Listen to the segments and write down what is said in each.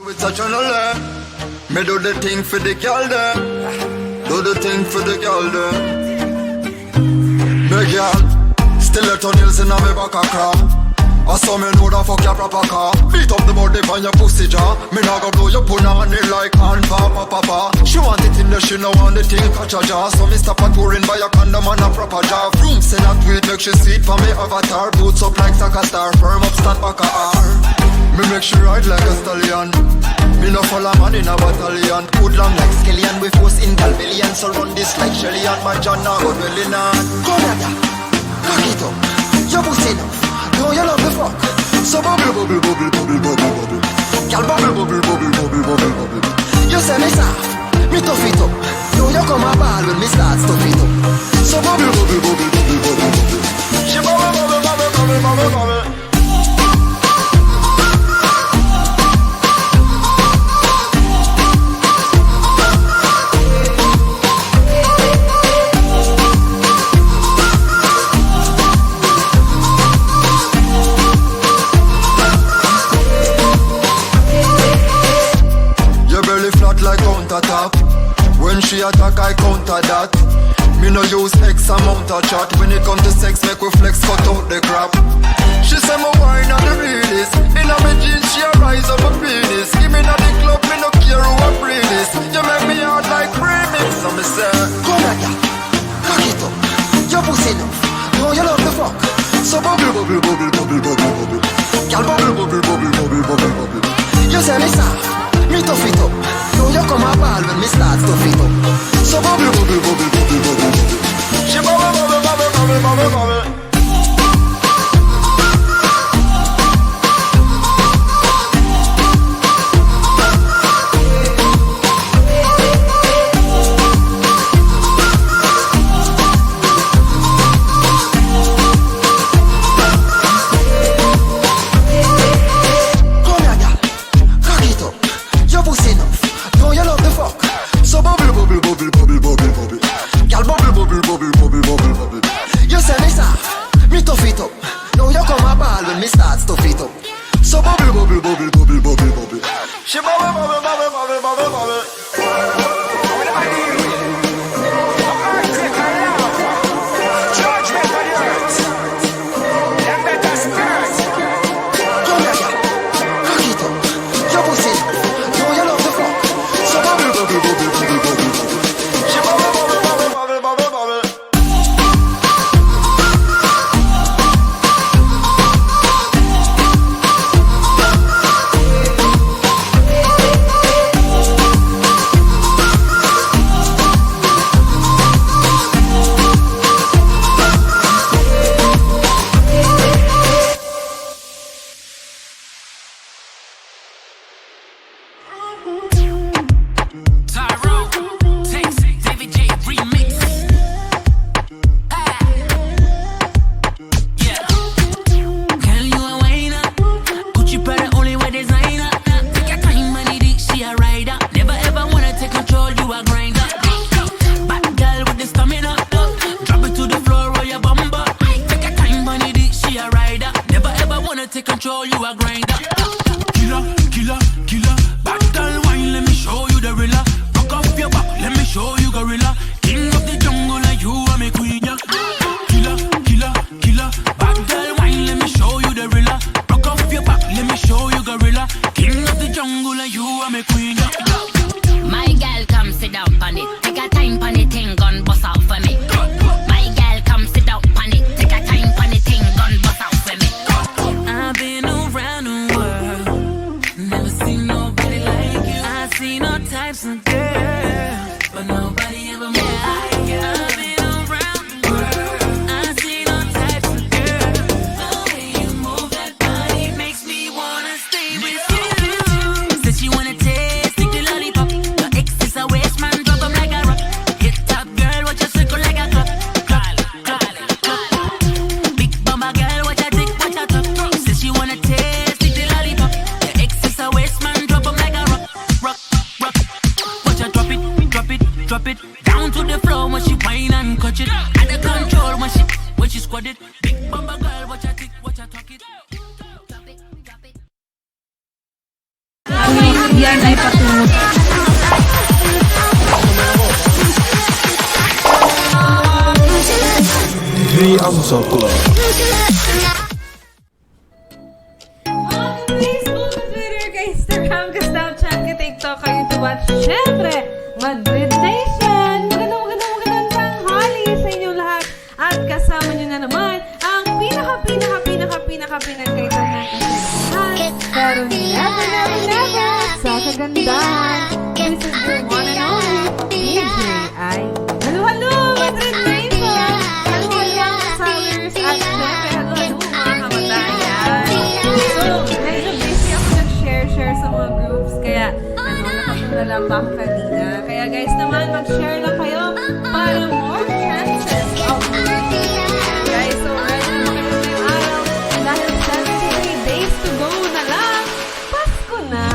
With such an alert, me do the thing for the girl there. Do the thing for the girl there. Me girl, still a nails in a me back a crop. I saw me know that fuck your proper car. Beat up the body on your pussy jaw. Me nah go blow your pun on it like hand papa papa. She want it in the she no want the thing catch a jaw. So me stop a touring by a condom and a proper jaw. Room say that tweet make she sweet for me avatar. Boots up like soccer star, firm up stand back a R. Me make she ride like a stallion. Me no follow man in a battalion. Put long like skeleton with force in Galvelian. So run this like Shelly and my John now go dwelling on. Come here, cock it up, your pussy enough. No, you love the fuck. So bubble, bubble, bubble, bubble, bubble, bubble. Girl, bubble, bubble, bubble, bubble, bubble, bubble. You say me soft, me tough it up. No, you come a ball when me start stuff it up. So bubble, bubble, bubble, bubble, bubble, bubble. She bubble, bubble, bubble, bubble, bubble, bubble. Like counter-top. When she attack, I counter that. Me no use X amount of chat. When it come to sex, make we flex, cut out the crap. She say my wine on the realest. In a me jeans, she a rise up a penis. Give me na the club, me no care who a breed this. You make me hard like premix. So me say, come here, cock it up, your pussy enough. No, you love the fuck. So bubble, bubble, bubble, bubble, bubble, bubble. Girl, bubble, bubble, bubble, bubble, bubble, bubble. You say me soft, me tough it up. No, you come a ball when me start stuff it up. So bubble, bubble, bubble, bubble, bubble, bubble. She bubble, bubble, bubble, bubble, bubble, bubble. I've been around the world. yan ay patungo. The Amsel Club. Facebook, Twitter, kay Instagram, ka Snapchat, ka TikTok, ka YouTube at syempre, Madrid Nation! Magandang tanghali sa inyong lahat at kasama nyo na naman ang pinaka-pinagkaitan natin sa lahat. Pero never sa kagandahan. This is your one and only DJ I. Halo, Madrid Nation! Halo, Salers at syempre, halo, mga kamatayan. So, medyo busy ako nag-share sa mga groups, kaya nakatula lang ba ako kanina. Kaya guys naman, mag-share lang kayo para more chances of winning. Guys, so ready na kayo ngayong araw dahil 73 days to go na lang. Pasko na!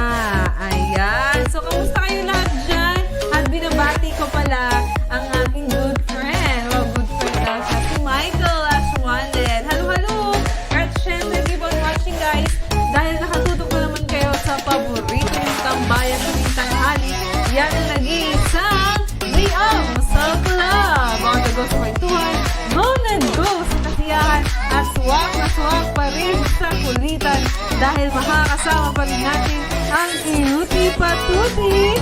Ayan. So, kamusta kayo lahat dyan? At binabati ko pala ang aking good friend. Well, good friend daw siya, si Michael Ashwanden. Halo! At syempre, keep on watching guys dahil nakatutok na naman kayo sa paborito yung tambayan ng tanghali. Yan ang nag-iisang The Amsel Club. On the go sa kwentuhan, go and go sa kasiyahan at swak na swak pa rin sa kulitan dahil makakasama pa rin natin ang iuti patuti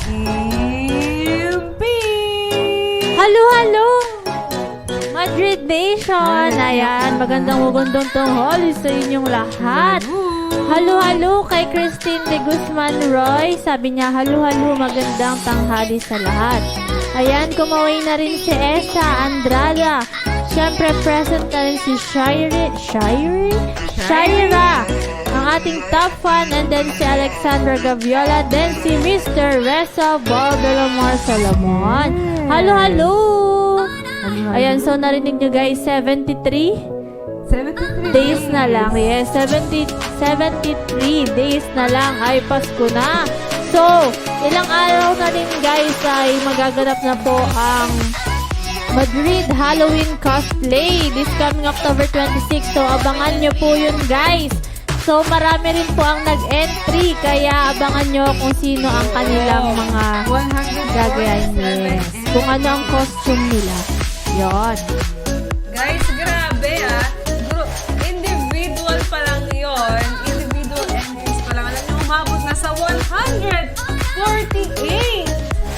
Kimpi! Halo! Madrid Nation! Ayan, magandang tanghali sa inyong lahat. Halo kay Christine de Guzman Roy. Sabi niya, halo, magandang tanghali sa lahat. Ayan, kumaway na rin si Esa Andrada. Siyempre, present na rin si Shaira, ang ating top fan. And then si Alexandra Gaviola. Then si Mr. Reza Baldelamar Salomon. Halo! Ayan, so narinig nyo guys, 73 days na lang. Yes, 73 days na lang ay Pasko na. So, ilang araw na rin guys ay magaganap na po ang Madrid Halloween cosplay this coming October 26. So, abangan nyo po yun guys. So, marami rin po ang nag-entry kaya abangan nyo kung sino ang kanilang mga gagayahin. Yes. Kung ano ang costume nila. Yon. Guys, grabe individual pa lang yun. Individual entries pa lang. Alam nyo, umabot na sa 148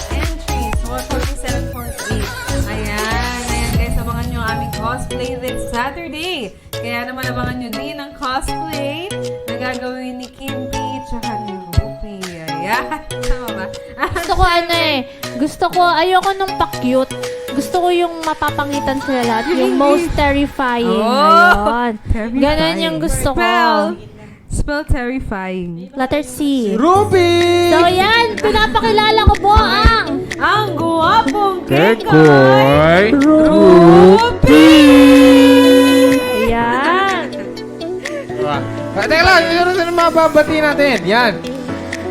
entries. 147, 48. Ayan guys, abangan nyo ang aming cosplay this Saturday. Kaya naman abangan nyo din ang cosplay na gagawin ni Kimpi tsaka ni Rupi. Ayan. Tama ba? Ayoko nung pa-cute. Gusto ko yung mapapangitan sila lahat. Yung most terrifying. Ayun. Ganon yung gusto ko. Spell terrifying. Letter C. Ruby! So yan, pinapakilala ko po Ang guwapong Kekoy! Rupi! Ayan. Teka lang, meron na mababati natin. Yan.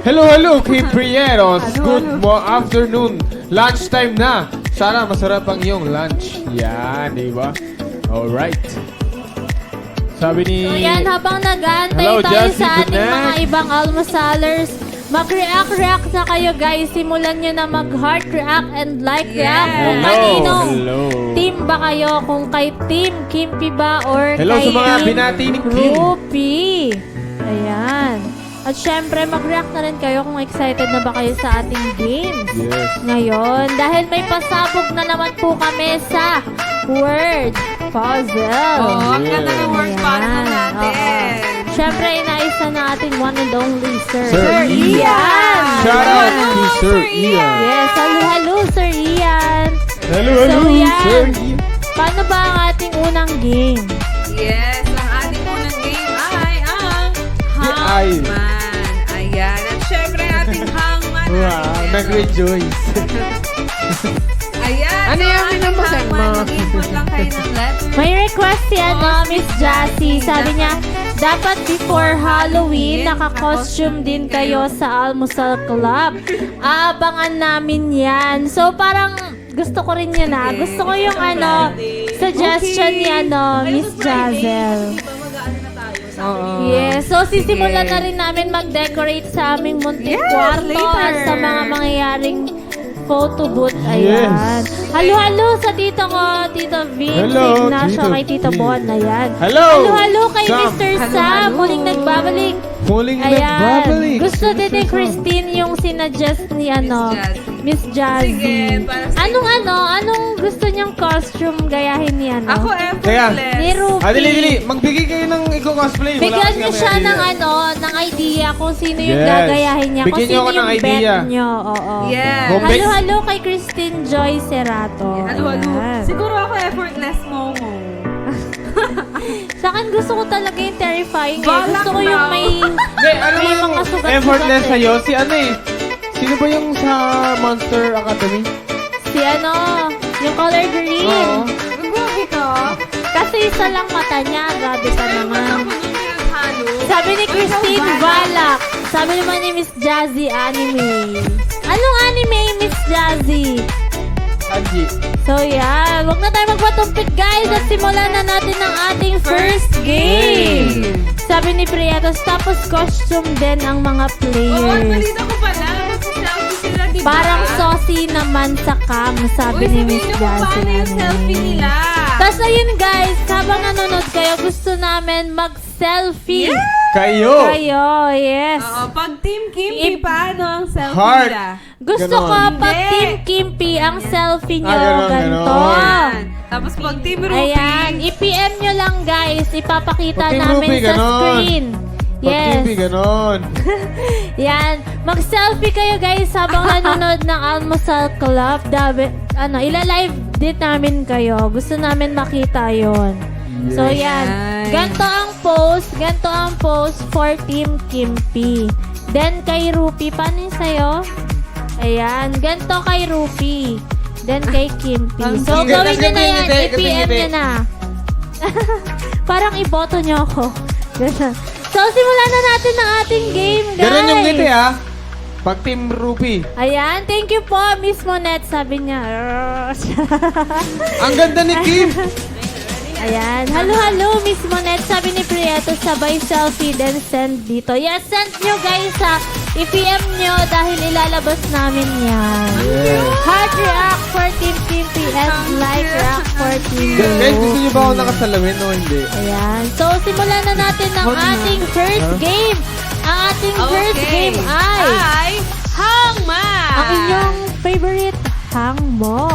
Hello, kay Prieros. Good afternoon. Lunchtime na. Sana masarap ang iyong lunch. Yan, di ba? Alright. Sabi ni... So yan, habang nag-aantay Hello, tayo Jessie, sa good ating night. mga ibang almosalers, mag-react na kayo guys. Simulan nyo na mag-heart react and like react. Kung kaninong team ba kayo, kung kay Team Kimpi ba or Hello kay sa mga Team binati ni Kim. Rupi. Ayan. At syempre, mag-react na rin kayo kung excited na ba kayo sa ating games. Yes. Ngayon, dahil may pasabog na naman po kami sa word puzzle. Ang ganda ng word puzzle natin. Syempre, inaisa na ating one and only Sir Ian. Ian. Shout out to Sir Ian. Yes, halo, Sir Ian. Hello, So, yan. Sir Ian. Paano ba ang ating unang game? Yes, ang ating unang game ay ang Ay. Hangman. Ayan. At syempre, ating hangman. Wow, nag-rejoice. Ayan. Ano so, yung ating minabasan mo? hangman, mag-input lang kayo ng letter. May request si Miss Jassy. Sabi niya, dapat before Halloween, naka-costume din kayo sa Almusal Club. Aabangan namin yan. So, parang gusto ko rin yun ah. Gusto ko yung suggestion ni Miss Jazel. Di ba mag-ano na tayo? Oo. Yes, so sisimulan na rin namin mag-decorate sa aming munting Yes, kwarto later. at sa mga mangyayaring photo booth. Ayan. Yes. Halo-halo sa tito ko, Tito Vince, Hello, Ignacio, Tito kay Tito Vince. Bon. Ayan. Hello! Halo-halo kay Sam. Mr. Sam, Halo-halo. muling nagbabalik. Muling Ayan. nagbabalik. Gusto din ni Christine yung sinadjust ni Miss Jazzy. Sige, para sa Anong gusto niyang costume gayahin ni Ako effortless. Ni Rupi. Dili. Magbigay kayo ng iko-cosplay. Wala Bigyan kasi niyo kami siya idea. ng idea kung sino yung Yes. gagayahin niya. Bigyan Kung niyo sino ako ng yung idea. bet niyo. Oo. Yes. Home base. Halo-halo kay Christine Joy Cerato. Halo-halo. Ayan. Siguro ako effortless Momo. Sa akin gusto ko talaga yung terrifying. Balak Gusto ko yung na. may... Hindi, ano May yung mga sugat-sugat effortless eh. sa'yo? Si ano eh? Sino ba yung sa Monster Academy? Si yung color green. Oo. Grabe ka. Kasi isa lang mata niya. Grabe ka naman. Ako nung pinaghalo. Sabi ni Christine Balak. Sabi naman ni Miss Jazzy anime. Anong anime, Miss Jazzy? Angie. So yeah, wag na tayo magpatumpik guys at simulan na natin ang ating first game. Sabi ni Prietos, tapos costume din ang mga Oo, players. balita ko pala. Nasa-selfie sila, diba? Parang saucy naman sa cam, sabi Uy, ni sabihin Miss niyo kung Jazzy. paano yung selfie nila. Tapos ayun guys, habang nanonood kayo, gusto namin mag-selfie. Kayo! Kayo, yes. Oo, pag Team Kimpi, paano ang selfie Heart. nila? Gusto Ganon. ko pag Hindi. Team Kimpi ang selfie nyo, ganon, ganito. ganon. Ayan. Tapos pag Team Rupi, Ayan, i-PM nyo lang guys. Ipapakita Pag Team namin Rupi, sa ganon. screen. Pag Yes. TV, ganon. Yan. Mag-selfie kayo guys habang nanonood ng Almusal Club. Ila-live din namin kayo. Gusto namin makita yon. So yan. Ganto ang post for Team Kimpi. Then kay Rupi, paano yung sa'yo? Ayan. Ganto kay Rupi. Then kay Kimpi. So Sige, gawin nyo na kasi yan. ngiti, kasi I-PM ngiti. nyo na. Parang iboto nyo ako. Ganun. So, simulan na natin ang ating game, guys. Ganon yung ngiti ah. Pag Team Rupi. Ayan, thank you po, Miss Monette. Sabi niya. Ang ganda ni Kim. Ayan. Halo, Miss Monette. Sabi ni Prieto, sabay selfie, then send dito. Yes, send nyo, guys, ha. I-PM nyo dahil ilalabas namin yan. Heart react for Team Kimpi and like react for Team Guys, gusto Blue. niyo ba ako nakasalamin o hindi? Ayan. So, simulan na natin ang ating first game. Ang ating first game ay Hangma! ang inyong favorite hangmo.